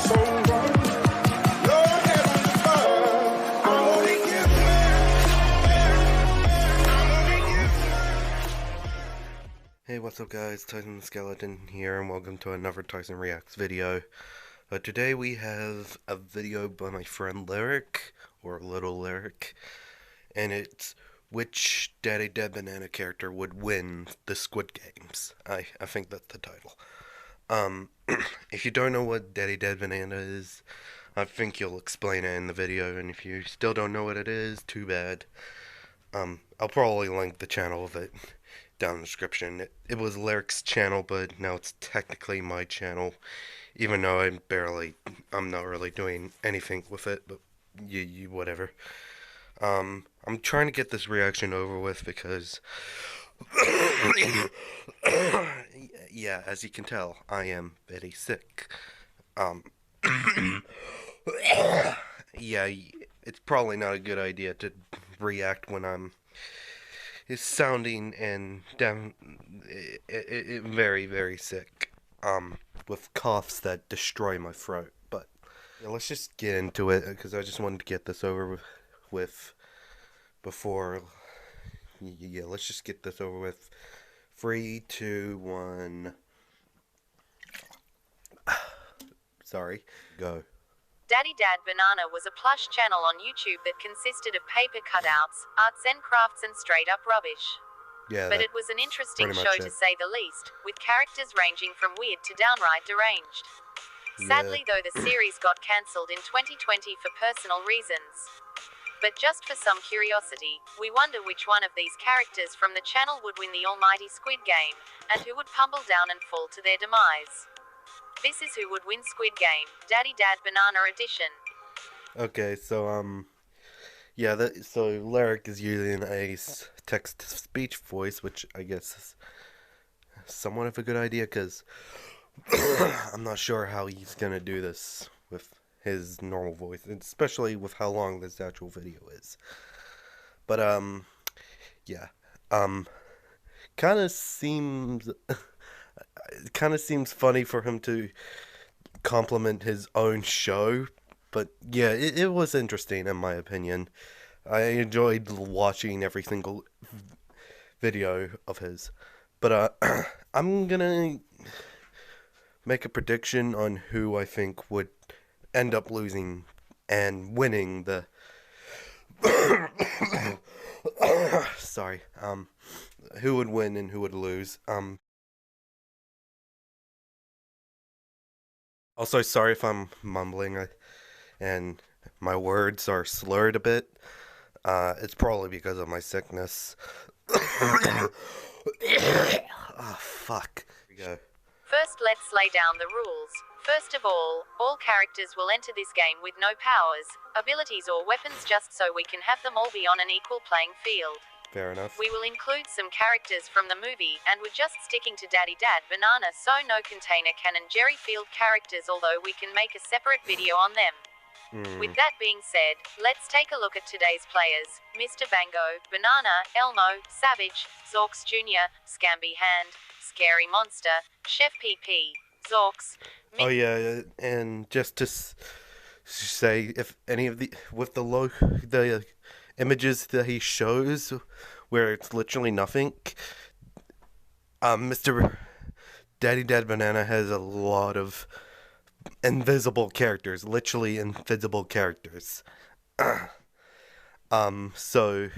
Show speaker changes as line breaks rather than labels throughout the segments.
Hey, what's up guys, Ty50n here, and welcome to another Tyson Reacts video. Today we have a video by my friend Lyric, or Little Lyric, and it's which Daddy Dead Banana character would win the Squid Games. I think that's the title. If you don't know what Daddy Dead Banana is, I think you'll explain it in the video, and if you still don't know what it is, too bad. I'll probably link the channel of it down in the description. It was Lyric's channel, but now it's technically my channel, even though I'm not really doing anything with it, but you whatever. I'm trying to get this reaction over with because yeah, as you can tell, I am very sick. Yeah, it's probably not a good idea to react when I'm sounding and very, very sick, with coughs that destroy my throat. But yeah, let's just get into it, because I just wanted to get this over with before. Yeah, let's just get this over with. 3, 2, 1. Sorry, go.
Daddy Dad Banana was a plush channel on YouTube that consisted of paper cutouts, arts and crafts and straight up rubbish.
Yeah,
but it was an interesting
pretty
show
much
to say the least, with characters ranging from weird to downright deranged. Sadly though, the series got cancelled in 2020 for personal reasons. But just for some curiosity, we wonder which one of these characters from the channel would win the almighty Squid Game, and who would tumble down and fall to their demise. This is Who Would Win Squid Game, Daddy Dad Banana Edition.
Okay, so, yeah, so Lyric is using a text-to-speech voice, which I guess is somewhat of a good idea, because I'm not sure how he's gonna do this with his normal voice, especially with how long this actual video is. But, yeah, kind of seems... It kind of seems funny for him to compliment his own show, but yeah, it was interesting in my opinion. I enjoyed watching every single video of his. But I'm gonna make a prediction on who I think would end up losing and winning the sorry, who would win and who would lose. Also, sorry if I'm mumbling and my words are slurred a bit. It's probably because of my sickness. Oh, fuck. Here we go.
First, let's lay down the rules. First of all characters will enter this game with no powers, abilities or weapons, just so we can have them all be on an equal playing field.
Fair enough.
We will include some characters from the movie, and we're just sticking to Daddy Dad Banana, so no Container Cannon Jerry Field characters, although we can make a separate video on them. With that being said, let's take a look at today's players. Mr. Bango, Banana, Elmo, Savage, Zorks Jr., Scamby Hand, Scary Monster, Chef PP, Zorks.
Oh yeah, and just to say, if any of the images that he shows where it's literally nothing, Mr. Daddy Dad Banana has a lot of invisible characters, literally invisible characters. So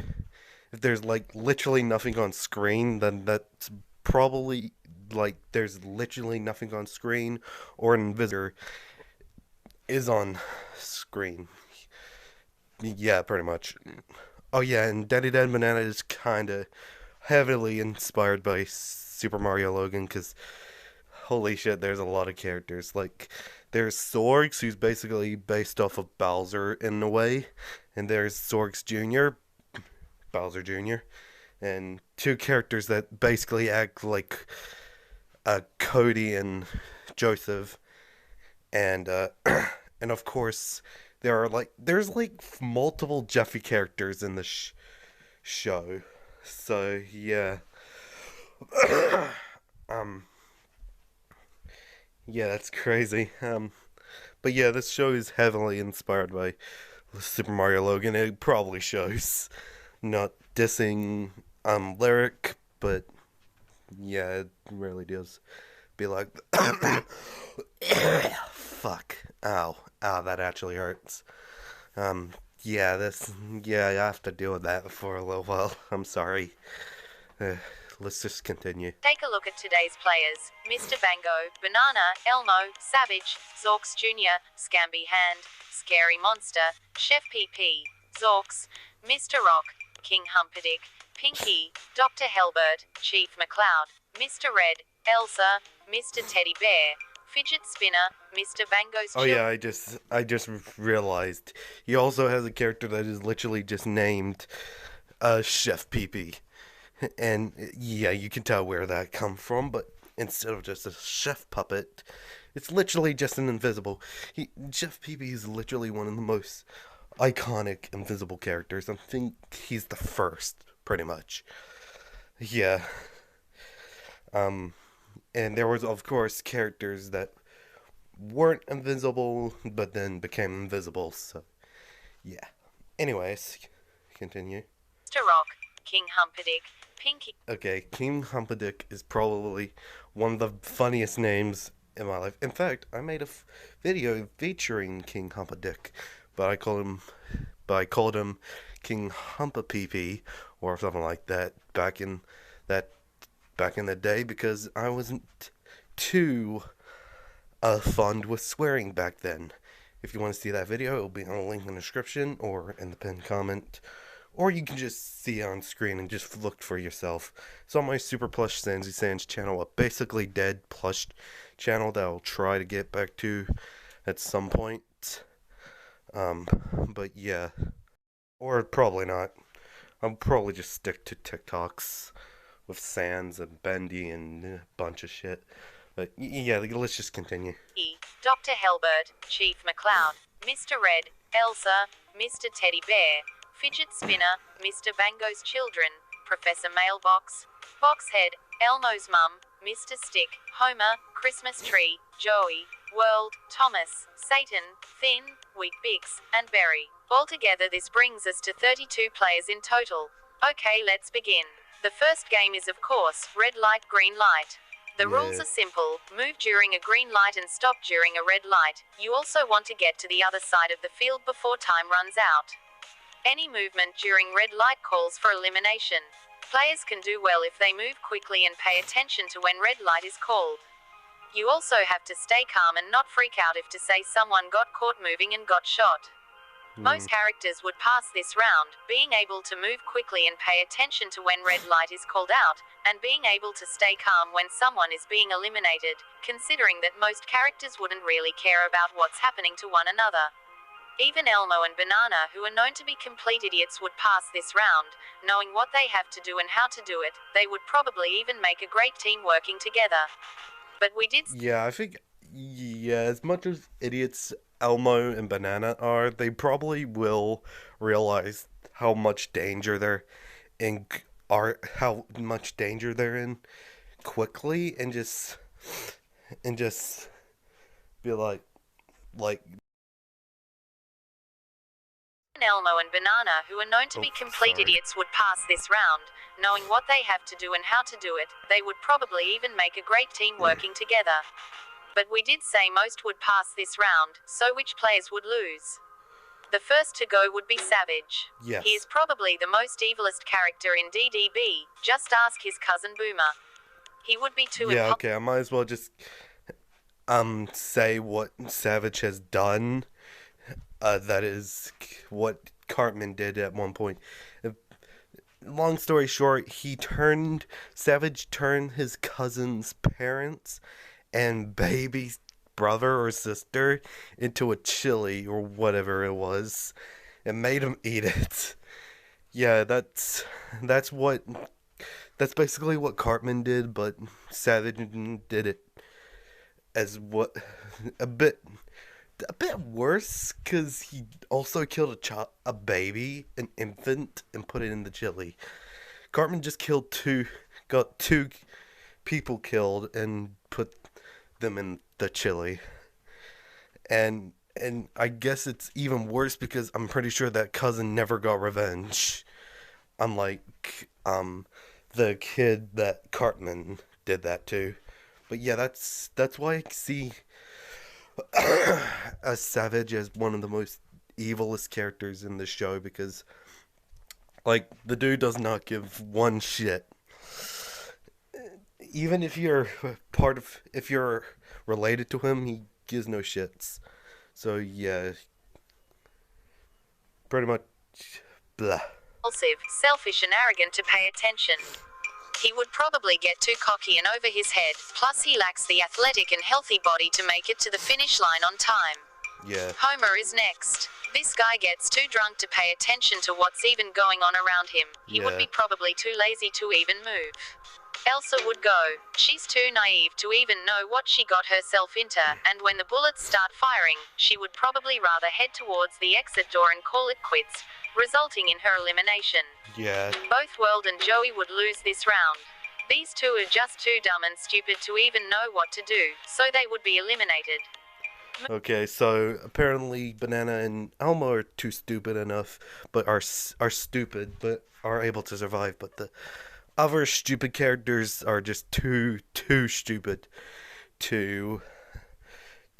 if there's like literally nothing on screen, then that's probably like there's literally nothing on screen, or an invisible is on screen. Yeah, pretty much. Oh yeah, and Daddy Dad Banana is kind of heavily inspired by Super Mario Logan, because holy shit, there's a lot of characters. Like, there's Zorks, who's basically based off of Bowser in a way, and there's Zorks Jr., Bowser Jr., and two characters that basically act like Cody and Joseph, and and of course there's multiple Jeffy characters in the show. So yeah. Yeah, that's crazy. But yeah, this show is heavily inspired by Super Mario Logan. It probably shows. Not dissing lyric, but yeah, it really does. Be like, fuck, ow, that actually hurts. Um, yeah, yeah, I have to deal with that for a little while. I'm sorry. Uh, let's just continue.
Take a look at today's players. Mr. Bango, Banana, Elmo, Savage, Zorks Jr., Scamby Hand, Scary Monster, Chef PP, Zorks, Mr. Rock, King Humperdinck, Pinky, Dr. Helbert, Chief McCloud, Mr. Red, Elsa, Mr. Teddy Bear, Fidget Spinner, Mr. Bango's
Oh yeah, I just realized he also has a character that is literally just named Chef PP. And yeah, you can tell where that come from, but instead of just a chef puppet, it's literally just an invisible. Chef PP is literally one of the most iconic invisible characters. I think he's the first, pretty much. Yeah. And there was of course characters that weren't invisible, but then became invisible. So yeah. Anyways, continue.
Mr. Rock, King Humperdinck, Pinky.
Okay, King Humperdinck is probably one of the funniest names in my life. In fact, I made a video featuring King Humperdinck, but I called him King Humpapeepee or something like that that back in the day because I wasn't too fond with swearing back then. If you want to see that video, it'll be on a link in the description or in the pinned comment. Or you can just see it on screen and just look for yourself. It's on my Super Plush Sandsy Sands channel, a basically dead plush channel that I'll try to get back to at some point. But yeah. Or probably not. I'll probably just stick to TikToks with Sans and Bendy and a bunch of shit. But yeah, let's just continue.
Dr. Helbert, Chief McCloud, Mr. Red, Elsa, Mr. Teddy Bear, Fidget Spinner, Mr. Bango's Children, Professor Mailbox, Boxhead, Elmo's Mum, Mr. Stick, Homer, Christmas Tree, Joey, World, Thomas, Satan, Finn, Weak Bix, and Berry. Altogether this brings us to 32 players in total. Okay, let's begin. The first game is of course, red light, green light. The rules are simple, move during a green light and stop during a red light. You also want to get to the other side of the field before time runs out. Any movement during red light calls for elimination. Players can do well if they move quickly and pay attention to when red light is called. You also have to stay calm and not freak out if to say someone got caught moving and got shot. Most characters would pass this round, being able to move quickly and pay attention to when red light is called out, and being able to stay calm when someone is being eliminated, considering that most characters wouldn't really care about what's happening to one another. Even Elmo and Banana, who are known to be complete idiots, would pass this round, knowing what they have to do and how to do it. They would probably even make a great team working together. But we did...
Yeah, I think, yeah, as much as idiots Elmo and Banana are, they probably will realize how much danger they're in, how much danger they're in quickly, and just be like
Elmo and Banana, who are known to be complete idiots, would pass this round, knowing what they have to do and how to do it. They would probably even make a great team working together. But we did say most would pass this round, so which players would lose? The first to go would be Savage.
Yes.
He is probably the most evilest character in DDB, just ask his cousin Boomer. He would be too
Yeah, okay, I might as well just say what Savage has done. That is what Cartman did at one point. Long story short, Savage turned his cousin's parents and baby's brother or sister into a chili or whatever it was and made him eat it. Yeah, that's basically what Cartman did, but Savage did it as what a bit worse, because he also killed a baby, an infant, and put it in the chili. Cartman just got two people killed and put them in the chili. And I guess it's even worse because I'm pretty sure that cousin never got revenge. Unlike the kid that Cartman did that to. But yeah, that's why I see a Savage as one of the most evilest characters in the show, because like the dude does not give one shit. Even if you're if you're related to him, he gives no shits. So yeah, pretty much blah.
Impulsive, selfish, and arrogant to pay attention. He would probably get too cocky and over his head, plus he lacks the athletic and healthy body to make it to the finish line on time.
Yeah.
Homer is next. This guy gets too drunk to pay attention to what's even going on around him. He would be probably too lazy to even move. Elsa would go. She's too naive to even know what she got herself into, and when the bullets start firing, she would probably rather head towards the exit door and call it quits, resulting in her elimination.
Yeah.
Both World and Joey would lose this round. These two are just too dumb and stupid to even know what to do, so they would be eliminated.
Okay, so apparently Banana and Elmo are too stupid enough, but are stupid, but are able to survive. But the other stupid characters are just too stupid to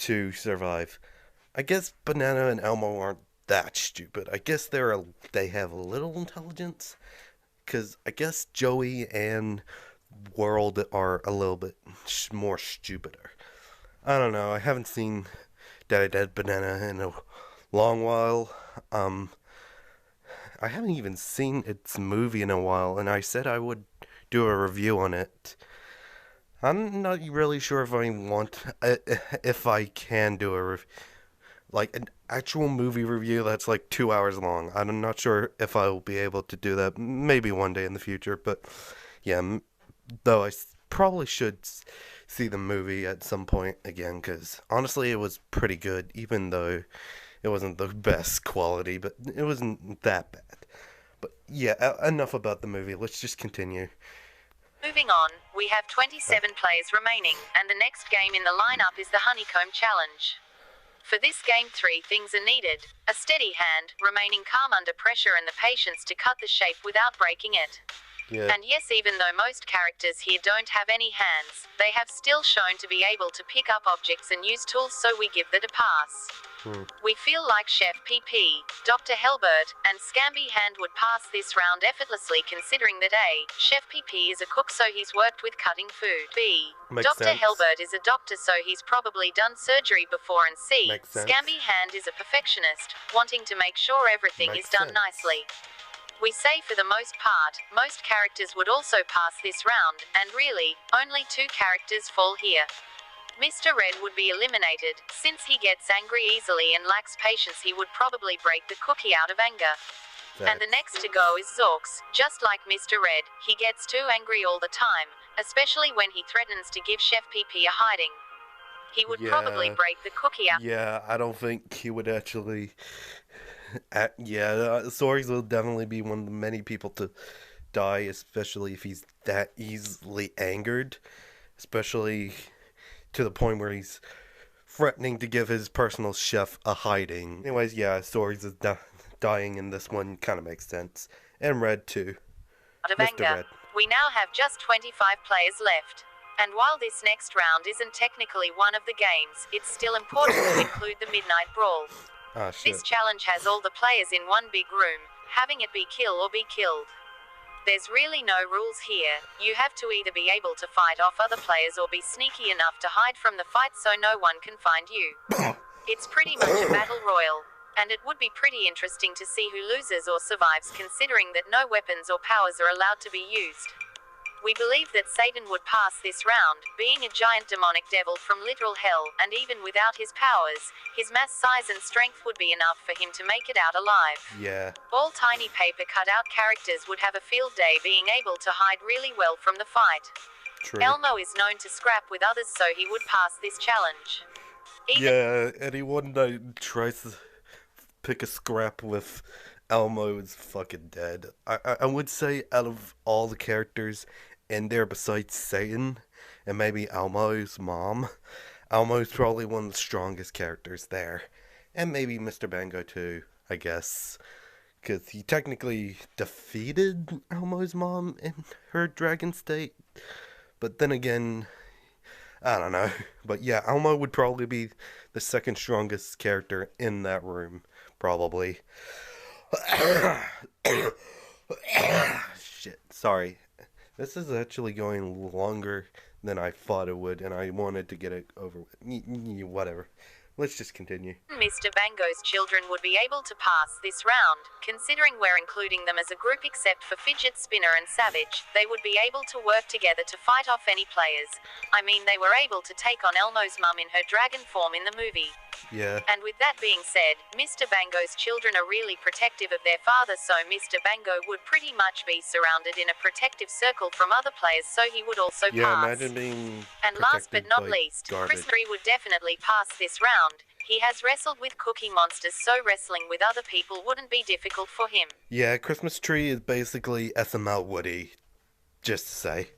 survive. I guess Banana and Elmo aren't that stupid. I guess they have a little intelligence, because I guess Joey and World are a little bit more stupider. I don't know. I haven't seen Daddy Dead Banana in a long while. I haven't even seen its movie in a while, and I said I would do a review on it. I'm not really sure if if I can do like an actual movie review that's like 2 hours long. I'm not sure if I will be able to do that. Maybe one day in the future, but yeah. Though I probably should see the movie at some point again, because honestly, it was pretty good, even though it wasn't the best quality, but it wasn't that bad. But yeah, enough about the movie. Let's just continue.
Moving on, we have 27 players remaining, and the next game in the lineup is the Honeycomb Challenge. For this game, 3 things are needed: a steady hand, remaining calm under pressure, and the patience to cut the shape without breaking it.
Yeah.
And yes, even though most characters here don't have any hands, they have still shown to be able to pick up objects and use tools, so we give that a pass. We feel like Chef PP, Dr. Helbert, and Scamby Hand would pass this round effortlessly, considering that A, Chef PP is a cook, so he's worked with cutting food. B, Dr. Helbert is a doctor, so he's probably done surgery before, and C, Scamby Hand is a perfectionist, wanting to make sure everything is done nicely. We say for the most part, most characters would also pass this round, and really, only 2 characters fall here. Mr. Red would be eliminated. Since he gets angry easily and lacks patience, he would probably break the cookie out of anger. And the next to go is Zorks. Just like Mr. Red, he gets too angry all the time, especially when he threatens to give Chef PP a hiding. He would probably break the cookie out.
Yeah, I don't think he would actually... Zorks will definitely be one of the many people to die, especially if he's that easily angered. Especially to the point where he's threatening to give his personal chef a hiding. Anyways, yeah, Zorks is dying in this one. Kind of makes sense. And Red, too.
Out of anger. Red. We now have just 25 players left. And while this next round isn't technically one of the games, it's still important to include the Midnight Brawl. This challenge has all the players in one big room, having it be kill or be killed. There's really no rules here. You have to either be able to fight off other players or be sneaky enough to hide from the fight so no one can find you. It's pretty much a battle royal, and it would be pretty interesting to see who loses or survives, considering that no weapons or powers are allowed to be used. We believe that Satan would pass this round, being a giant demonic devil from literal hell, and even without his powers, his mass size and strength would be enough for him to make it out alive.
Yeah.
All tiny paper cutout characters would have a field day being able to hide really well from the fight.
True.
Elmo is known to scrap with others, so he would pass this challenge.
Anyone that tries to pick a scrap with Elmo is fucking dead. I would say out of all the characters in there besides Satan and maybe Elmo's mom, Elmo's probably one of the strongest characters there. And maybe Mr. Bango too, I guess. Because he technically defeated Elmo's mom in her dragon state. But then again, I don't know. But yeah, Elmo would probably be the second strongest character in that room. Probably. Shit, sorry. This is actually going longer than I thought it would, and I wanted to get it over with. Whatever. Let's just continue.
Mr. Bango's children would be able to pass this round, considering we're including them as a group except for Fidget Spinner and Savage. They would be able to work together to fight off any players. I mean, they were able to take on Elmo's mum in her dragon form in the movie.
Yeah.
And with that being said, Mr. Bango's children are really protective of their father, so Mr. Bango would pretty much be surrounded in a protective circle from other players, so he would also
Yeah,
pass.
imagine being
And last but
protected
not
by
least,
garbage.
Chris 3 would definitely pass this round. He has wrestled with Cookie Monsters, so wrestling with other people wouldn't be difficult for him.
Yeah, Christmas Tree is basically SML Woody. Just to say.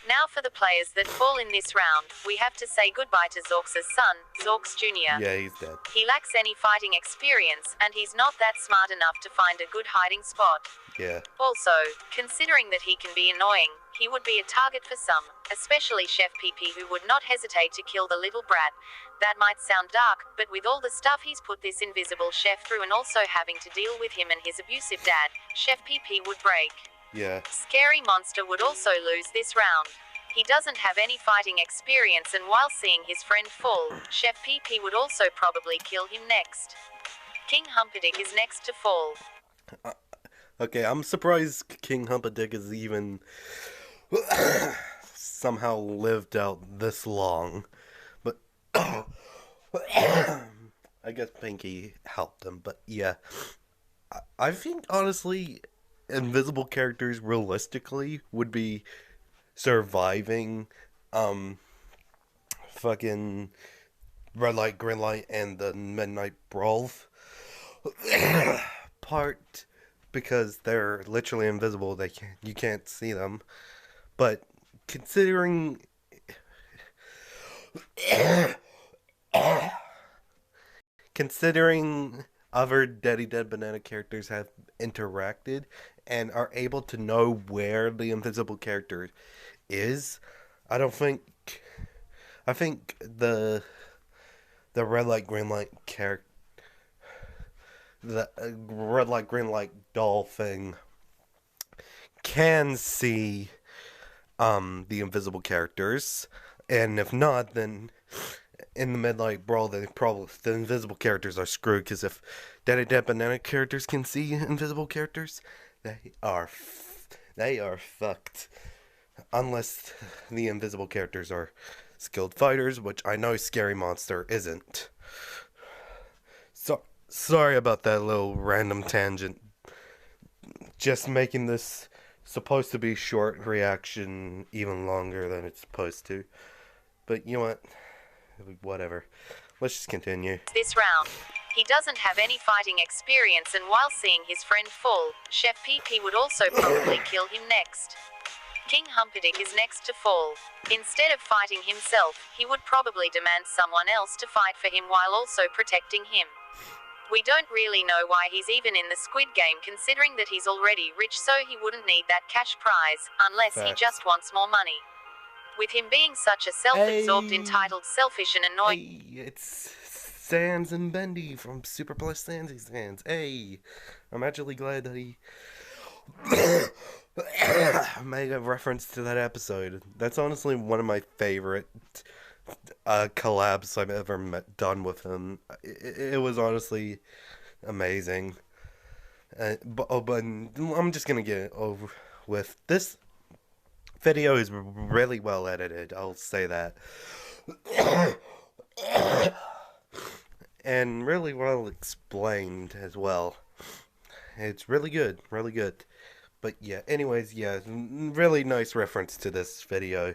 Now for the players that fall in this round, we have to say goodbye to Zorks' son, Zorks Jr.
Yeah, he's dead.
He lacks any fighting experience, and he's not that smart enough to find a good hiding spot.
Yeah.
Also, considering that he can be annoying, he would be a target for some, especially Chef PP, who would not hesitate to kill the little brat. That might sound dark, but with all the stuff he's put this invisible chef through and also having to deal with him and his abusive dad, Chef PP would break.
Yeah.
Scary Monster would also lose this round. He doesn't have any fighting experience, and while seeing his friend fall, Chef PP would also probably kill him next. King Humperdinck is next to fall.
Okay, I'm surprised King Humperdinck is even somehow lived out this long. But I guess Pinky helped him. But yeah, I think honestly, invisible characters realistically would be surviving fucking Red Light, Green Light, and the Midnight Brawl part, because they're literally invisible. You can't see them. But considering other Daddy Dead Banana characters have interacted and are able to know where the invisible character is, I think the Red Light Green Light character, the Red Light Green Light doll thing can see the invisible characters, and if not, then in the Midnight Brawl, the invisible characters are screwed, because if Daddy Dead Banana characters can see invisible characters, they are fucked. Unless the invisible characters are skilled fighters, which I know Scary Monster isn't. So sorry about that little random tangent. Just making this supposed to be short reaction even longer than it's supposed to. But you know what? Whatever. Let's just continue.
This round, he doesn't have any fighting experience, and while seeing his friend fall, Chef PP would also probably kill him next. King Humperdinck is next to fall. Instead of fighting himself, he would probably demand someone else to fight for him while also protecting him. We don't really know why he's even in the Squid Game, considering that he's already rich, so he wouldn't need that cash prize, unless he just wants more money. With him being such a self-absorbed, entitled, selfish, and annoying...
Hey, it's Sans and Bendy from Super Plus Sansy Sans. Hey, I'm actually glad that he made a reference to that episode. That's honestly one of my favorite collabs I've ever done with him. It was honestly amazing. But I'm just gonna get it over with. This video is really well edited, I'll say that. And really well explained as well. It's really good, really good. But yeah, anyways, yeah, really nice reference to this video.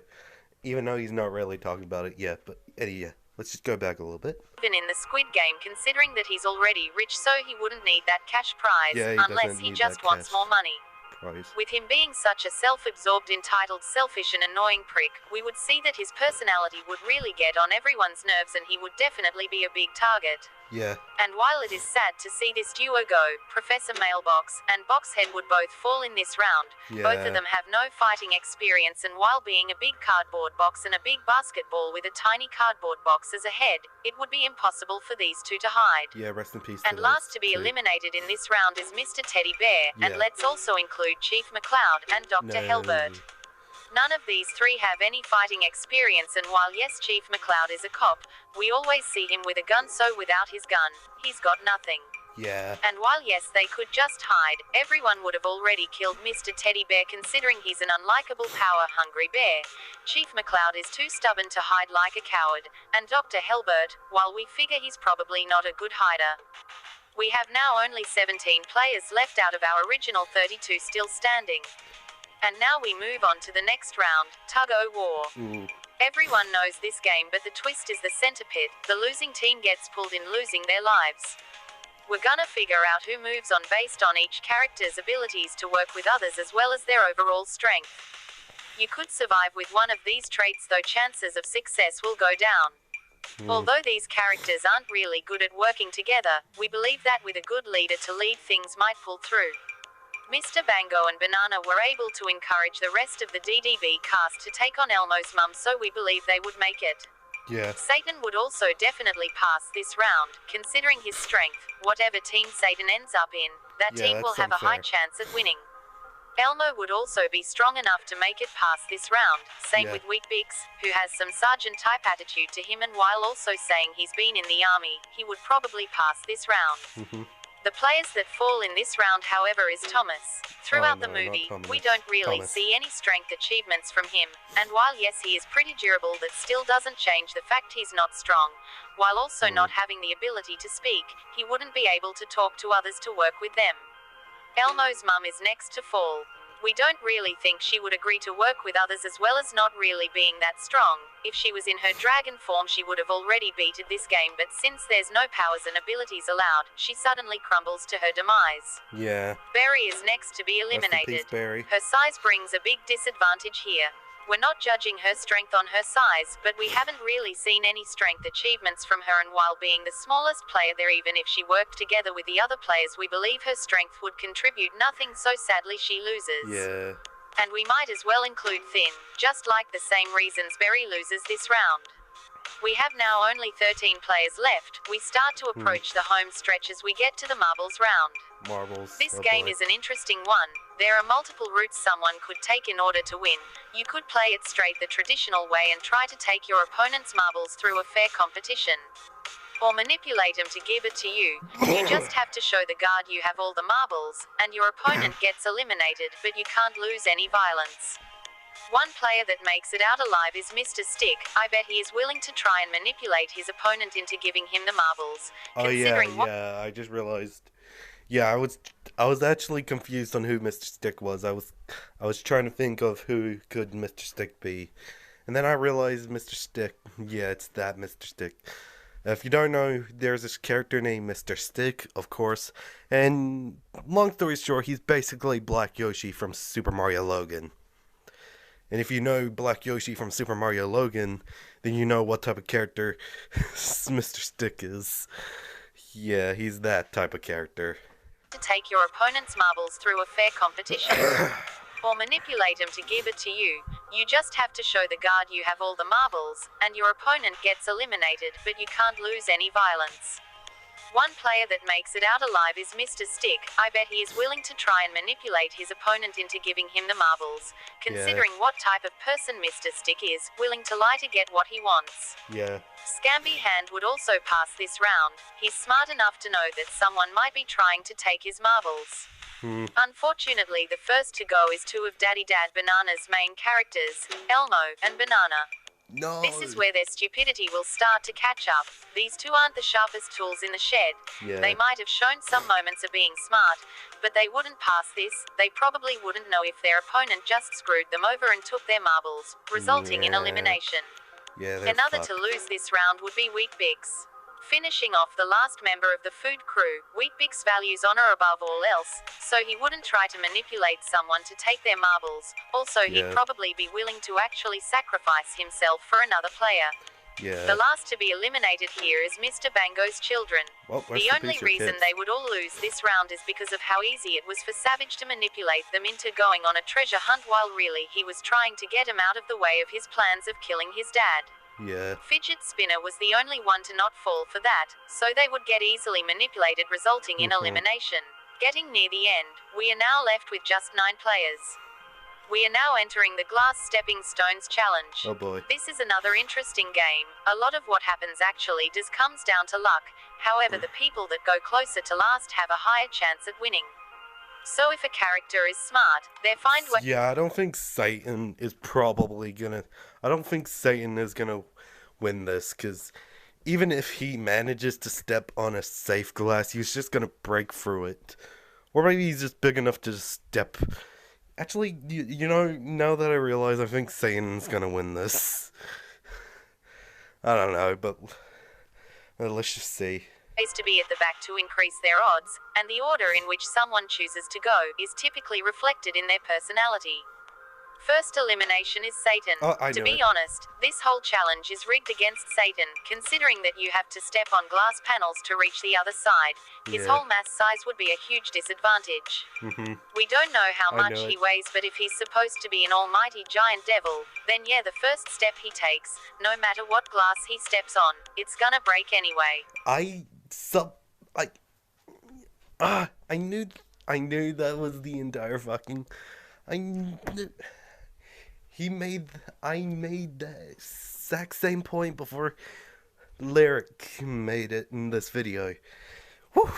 Even though he's not really talking about it yet, but yeah, let's just go back a little bit.
Even in the Squid Game, considering that he's already rich, so he wouldn't need that cash prize,
Yeah,
unless he just wants more money.
Right.
With him being such a self-absorbed, entitled, selfish and annoying prick, we would see that his personality would really get on everyone's nerves and he would definitely be a big target.
Yeah.
And while it is sad to see this duo go, Professor Mailbox and Boxhead would both fall in this round. Both of them have no fighting experience, and while being a big cardboard box and a big basketball with a tiny cardboard box as a head, it would be impossible for these two to hide.
Yeah, rest in peace.
And last to be eliminated in this round is Mr. Teddy Bear, and let's also include Chief McCloud and Dr. Helbert. None of these three have any fighting experience, and while yes, Chief McCloud is a cop, we always see him with a gun, so without his gun, he's got nothing.
Yeah.
And while yes, they could just hide, everyone would have already killed Mr. Teddy Bear, considering he's an unlikable, power-hungry bear. Chief McCloud is too stubborn to hide like a coward, and Dr. Helbert, while we figure he's probably not a good hider. We have now only 17 players left out of our original 32 still standing. And now we move on to the next round, Tug of War. Everyone knows this game, but the twist is the center pit. The losing team gets pulled in, losing their lives. We're gonna figure out who moves on based on each character's abilities to work with others as well as their overall strength. You could survive with one of these traits, though chances of success will go down. Although these characters aren't really good at working together, we believe that with a good leader to lead, things might pull through. Mr. Bango and Banana were able to encourage the rest of the DDB cast to take on Elmo's mum, so we believe they would make it.
Yeah.
Satan would also definitely pass this round, considering his strength. Whatever team Satan ends up in, that team will have a high chance at winning. Elmo would also be strong enough to make it past this round. Same with Weet Bix, who has some sergeant-type attitude to him, and while also saying he's been in the army, he would probably pass this round. The players that fall in this round, however, is Thomas. Throughout the movie, we don't really see any strength achievements from him, and while yes, he is pretty durable, that still doesn't change the fact he's not strong. While also not having the ability to speak, he wouldn't be able to talk to others to work with them. Elmo's mum is next to fall. We don't really think she would agree to work with others, as well as not really being that strong. If she was in her dragon form, she would have already beaten this game, but since there's no powers and abilities allowed, she suddenly crumbles to her demise.
Yeah.
Berry is next to be eliminated.
Rest in peace, Berry.
Her size brings a big disadvantage here. We're not judging her strength on her size, but we haven't really seen any strength achievements from her, and while being the smallest player there, even if she worked together with the other players, we believe her strength would contribute nothing, so sadly she loses.
Yeah.
And we might as well include Thin, just like the same reasons Berry loses this round. We have now only 13 players left. We start to approach the home stretch as we get to the marbles round.
Marbles.
This game is an interesting one. There are multiple routes someone could take in order to win. You could play it straight the traditional way and try to take your opponent's marbles through a fair competition. Or manipulate them to give it to you. You just have to show the guard you have all the marbles, and your opponent gets eliminated, but you can't lose any violence. One player that makes it out alive is Mr. Stick. I bet he is willing to try and manipulate his opponent into giving him the marbles.
Oh yeah, I just realized. Yeah, I was actually confused on who Mr. Stick was. I was trying to think of who could Mr. Stick be. And then I realized Mr. Stick. Yeah, it's that Mr. Stick. If you don't know, there's this character named Mr. Stick, of course. And long story short, he's basically Black Yoshi from Super Mario Logan. And if you know Black Yoshi from Super Mario Logan, then you know what type of character Mr. Stick is. Yeah, he's that type of character.
To take your opponent's marbles through a fair competition. Or manipulate them to give it to you. You just have to show the guard you have all the marbles, and your opponent gets eliminated, but you can't lose any violence. One player that makes it out alive is Mr. Stick. I bet he is willing to try and manipulate his opponent into giving him the marbles. Considering what type of person Mr. Stick is, willing to lie to get what he wants.
Yeah.
Scamby Hand would also pass this round. He's smart enough to know that someone might be trying to take his marbles. Unfortunately, the first to go is two of Daddy Dad Banana's main characters, Elmo and Banana.
No.
This is where their stupidity will start to catch up. These two aren't the sharpest tools in the shed.
Yeah.
They might have shown some moments of being smart, but they wouldn't pass this. They probably wouldn't know if their opponent just screwed them over and took their marbles, resulting in elimination.
Yeah,
Another to lose this round would be Weet Bix. Finishing off the last member of the food crew, Weet-Bix values honor above all else, so he wouldn't try to manipulate someone to take their marbles. Also, he'd probably be willing to actually sacrifice himself for another player.
Yeah.
The last to be eliminated here is Mr. Bango's children.
Well,
the only reason they would all lose this round is because of how easy it was for Savage to manipulate them into going on a treasure hunt while really he was trying to get him out of the way of his plans of killing his dad.
Yeah.
Fidget Spinner was the only one to not fall for that, so they would get easily manipulated, resulting in elimination. Getting near the end, we are now left with just 9 players. We are now entering the Glass Stepping Stones Challenge.
Oh boy.
This is another interesting game. A lot of what happens actually just comes down to luck. However, the people that go closer to last have a higher chance at winning. So if a character is smart, they find what...
Yeah, I don't think Satan is probably gonna... I don't think Satan is gonna win this, because even if he manages to step on a safe glass, he's just gonna break through it. Or maybe he's just big enough to just step... Actually, you know, now that I realize, I think Satan's gonna win this. I don't know, but let's just see.
To be at the back to increase their odds, and the order in which someone chooses to go is typically reflected in their personality. First elimination is Satan. To be honest, this whole challenge is rigged against Satan, considering that you have to step on glass panels to reach the other side. His whole mass size would be a huge disadvantage. We don't know how much he weighs, but if he's supposed to be an almighty giant devil, then yeah, the first step he takes, no matter what glass he steps on, it's gonna break anyway.
I knew that was the entire fucking... I made the exact same point before Lyric made it in this video. Whew.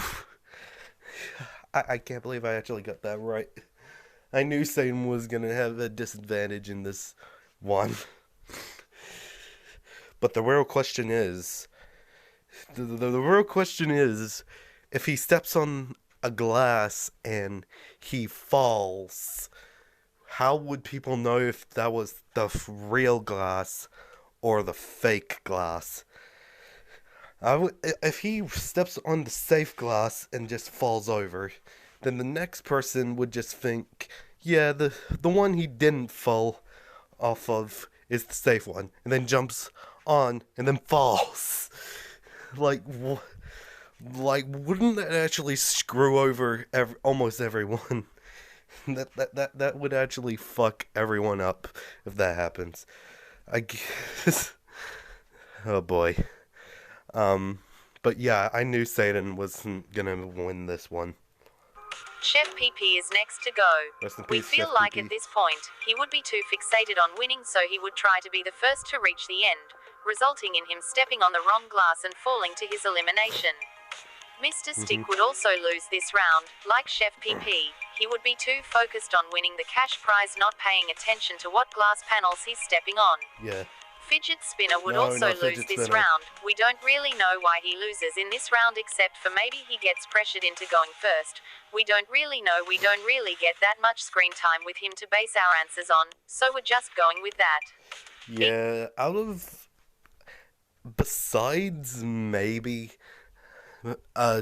I can't believe I actually got that right. I knew Satan was gonna have a disadvantage in this one. But the real question is... The real question is, if he steps on a glass and he falls, how would people know if that was the real glass or the fake glass? If he steps on the safe glass and just falls over, then the next person would just think, yeah, the one he didn't fall off of is the safe one, and then jumps on and then falls. Like, wouldn't that actually screw over almost everyone? That would actually fuck everyone up if that happens. I guess. Oh boy. But yeah, I knew Satan wasn't gonna win this one.
Chef PP is next to go. We feel
Chef
like
PP.
at this point, he would be too fixated on winning, so he would try to be the first to reach the end, resulting in him stepping on the wrong glass and falling to his elimination. Mr. Stick would also lose this round. Like Chef PP, he would be too focused on winning the cash prize, not paying attention to what glass panels he's stepping on.
Yeah.
Fidget Spinner would also lose this round. We don't really know why he loses in this round, except for maybe he gets pressured into going first. We don't really know. We don't really get that much screen time with him to base our answers on, so we're just going with that.
Yeah, besides maybe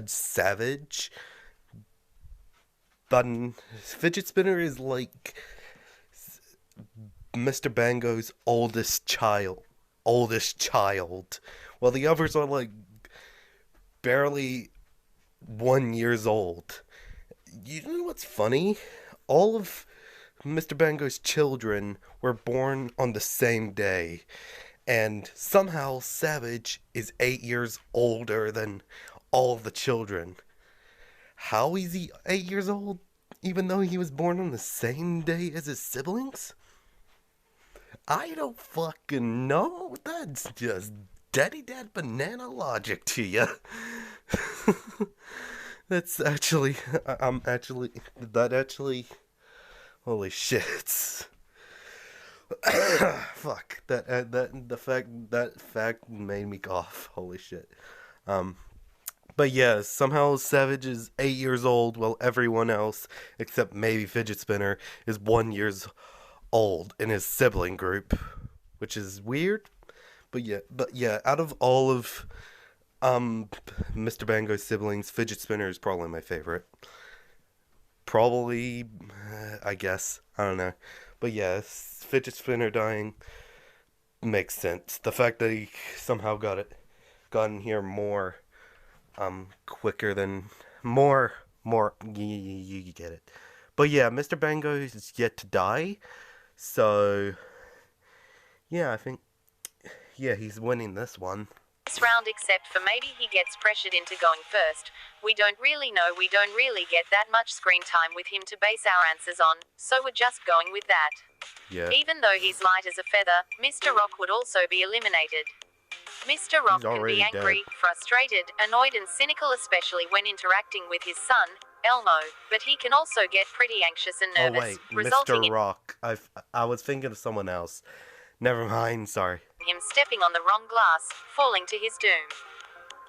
Savage, but Fidget Spinner is like Mr. Bango's oldest child. While the others are like barely 1 year old. You know what's funny? All of Mr. Bango's children were born on the same day. And somehow Savage is 8 years older than all of the children. How is he 8 years old, even though he was born on the same day as his siblings? I don't fucking know. That's just daddy dad banana logic to you. That's actually, holy shit. Fuck, that fact made me cough. Holy shit. But yeah, somehow Savage is 8 years old, while everyone else, except maybe Fidget Spinner, is 1 year old in his sibling group, which is weird. But yeah, out of all of Mr. Bango's siblings, Fidget Spinner is probably my favorite. Probably, I guess. I don't know. But yeah, Fidget Spinner dying makes sense. The fact that he somehow gotten here more, quicker than, more, you get it. But yeah, Mr. Bango is yet to die. So, yeah, I think, yeah, he's winning this one.
This round, except for maybe he gets pressured into going first. We don't really know. We don't really get that much screen time with him to base our answers on, so we're just going with that.
Yeah.
Even though he's light as a feather, Mr. Rock would also be eliminated. Mr. Rock can be angry, frustrated, annoyed and cynical, especially when interacting with his son, Elmo, but he can also get pretty anxious and nervous, resulting
Mr. Rock. I was thinking of someone else. Never mind, sorry.
Him stepping on the wrong glass, falling to his doom.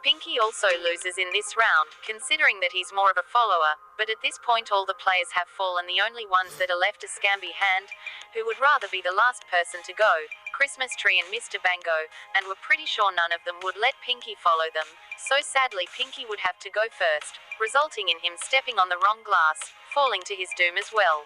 Pinky also loses in this round, considering that he's more of a follower, but at this point all the players have fallen. The only ones that are left are Scamby Hand, who would rather be the last person to go, Christmas Tree and Mr. Bango, and we're pretty sure none of them would let Pinky follow them, so sadly Pinky would have to go first, resulting in him stepping on the wrong glass, falling to his doom as well.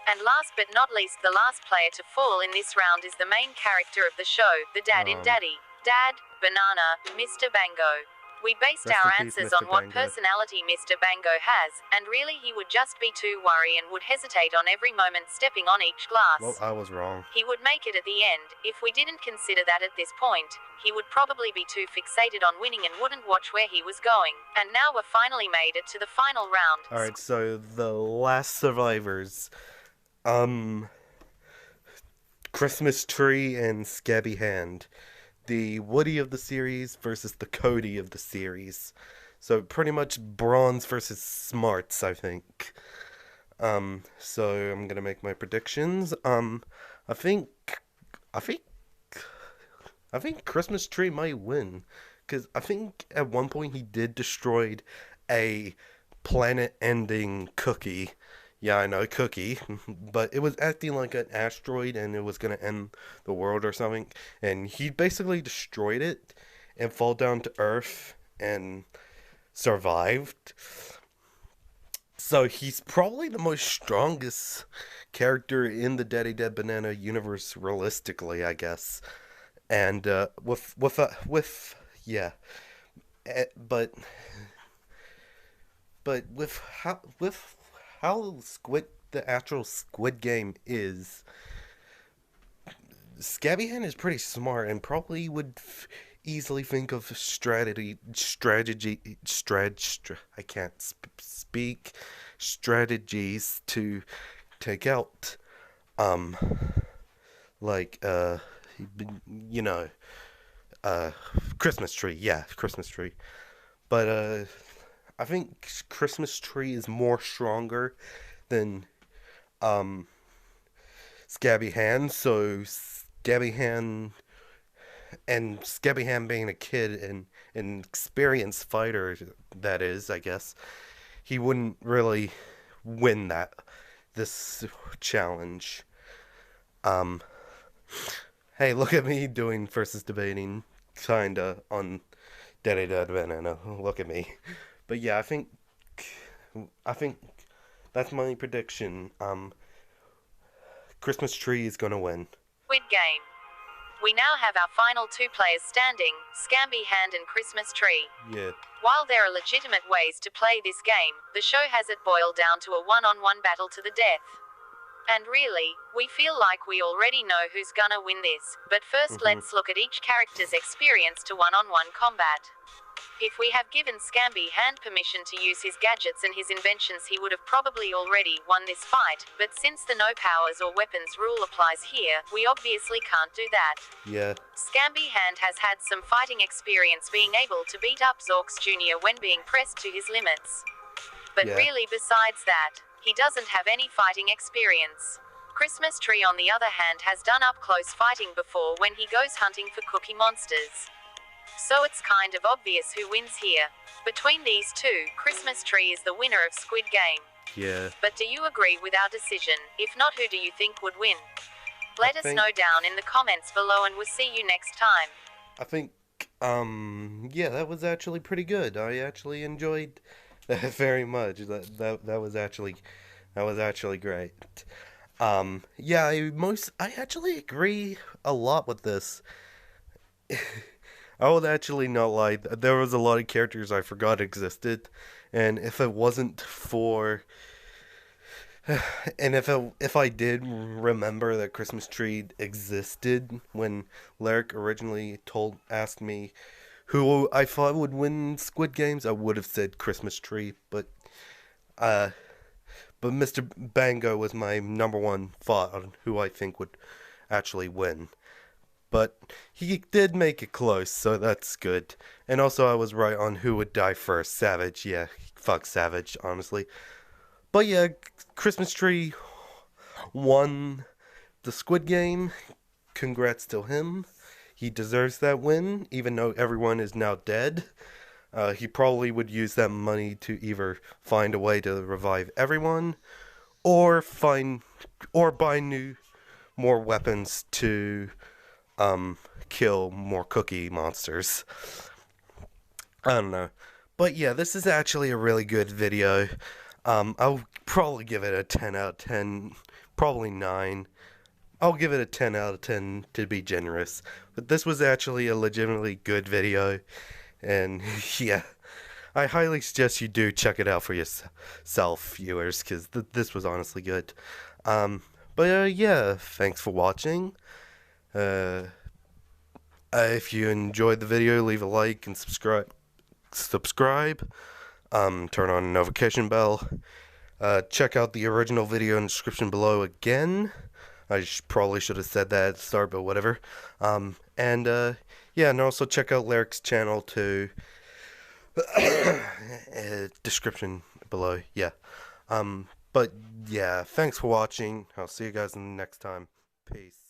And last but not least, the last player to fall in this round is the main character of the show, the dad in Daddy. Dad, Banana, Mr. Bango. We based our answers on what personality Mr. Bango has, and really he would just be too worried and would hesitate on every moment stepping on each glass.
Well, I was wrong.
He would make it at the end. If we didn't consider that at this point, he would probably be too fixated on winning and wouldn't watch where he was going. And now we're finally made it to the final round.
Alright, so the last survivors. Christmas Tree and Scabby Hand. The Woody of the series versus the Cody of the series. So pretty much bronze versus smarts, I think. So I'm gonna make my predictions. I think Christmas Tree might win, because I think at one point he did destroy a planet-ending cookie. Yeah, I know, cookie, but it was acting like an asteroid and it was going to end the world or something, and he basically destroyed it and fall down to Earth and survived. So he's probably the most strongest character in the Daddy Dead Banana universe, realistically, I guess. And but with how Squid, the actual Squid game is, Scabby Hand is pretty smart and probably would easily think of I can't speak, strategies to take out, like, you know, Christmas Tree, yeah, Christmas Tree, but, I think Christmas Tree is more stronger than Scabby Hand, so Scabby Hand being a kid and an experienced fighter, that is, I guess, he wouldn't really win this challenge. Hey, look at me doing versus debating, kinda, on Daddy Dead Banana. Look at me. But yeah, I think that's my prediction. Christmas Tree is gonna win.
Squid Game. We now have our final two players standing, Scamby Hand and Christmas Tree.
Yeah.
While there are legitimate ways to play this game, the show has it boiled down to a one-on-one battle to the death. And really, we feel like we already know who's gonna win this, but first let's look at each character's experience to one-on-one combat. If we have given Scamby Hand permission to use his gadgets and his inventions, he would have probably already won this fight, but since the no powers or weapons rule applies here, we obviously can't do that.
Yeah.
Scamby Hand has had some fighting experience being able to beat up Zorks Jr. when being pressed to his limits. But really, besides that, he doesn't have any fighting experience. Christmas Tree, on the other hand, has done up-close fighting before when he goes hunting for cookie monsters. So it's kind of obvious who wins here. Between these two, Christmas Tree is the winner of Squid Game.
Yeah.
But do you agree with our decision? If not, who do you think would win? Let us know down in the comments below and we'll see you next time.
I think Yeah, that was actually pretty good. I actually enjoyed that very much. That was actually great. Yeah, I actually agree a lot with this. I would actually not lie. There was a lot of characters I forgot existed, and if it wasn't for, and if I did remember that Christmas Tree existed when Lyric originally asked me who I thought would win Squid Games, I would have said Christmas Tree, uh, but Mr. Bango was my number one thought on who I think would actually win. But he did make it close, so that's good. And also, I was right on who would die first. Savage, yeah, fuck Savage, honestly. But yeah, Christmas Tree won the Squid Game. Congrats to him. He deserves that win, even though everyone is now dead. He probably would use that money to either find a way to revive everyone, or buy more weapons to kill more cookie monsters. I don't know. But yeah, this is actually a really good video. I'll probably give it a 10 out of 10, probably 9. I'll give it a 10 out of 10 to be generous. But this was actually a legitimately good video. And yeah, I highly suggest you do check it out for yourself, viewers, because this was honestly good. But yeah, thanks for watching. Uh, if you enjoyed the video, leave a like and subscribe. Turn on the notification bell. Check out the original video in the description below again. I probably should have said that at the start, but whatever. Yeah, and also check out Lyric's channel too. Description below, yeah. But yeah, thanks for watching. I'll see you guys in the next time. Peace.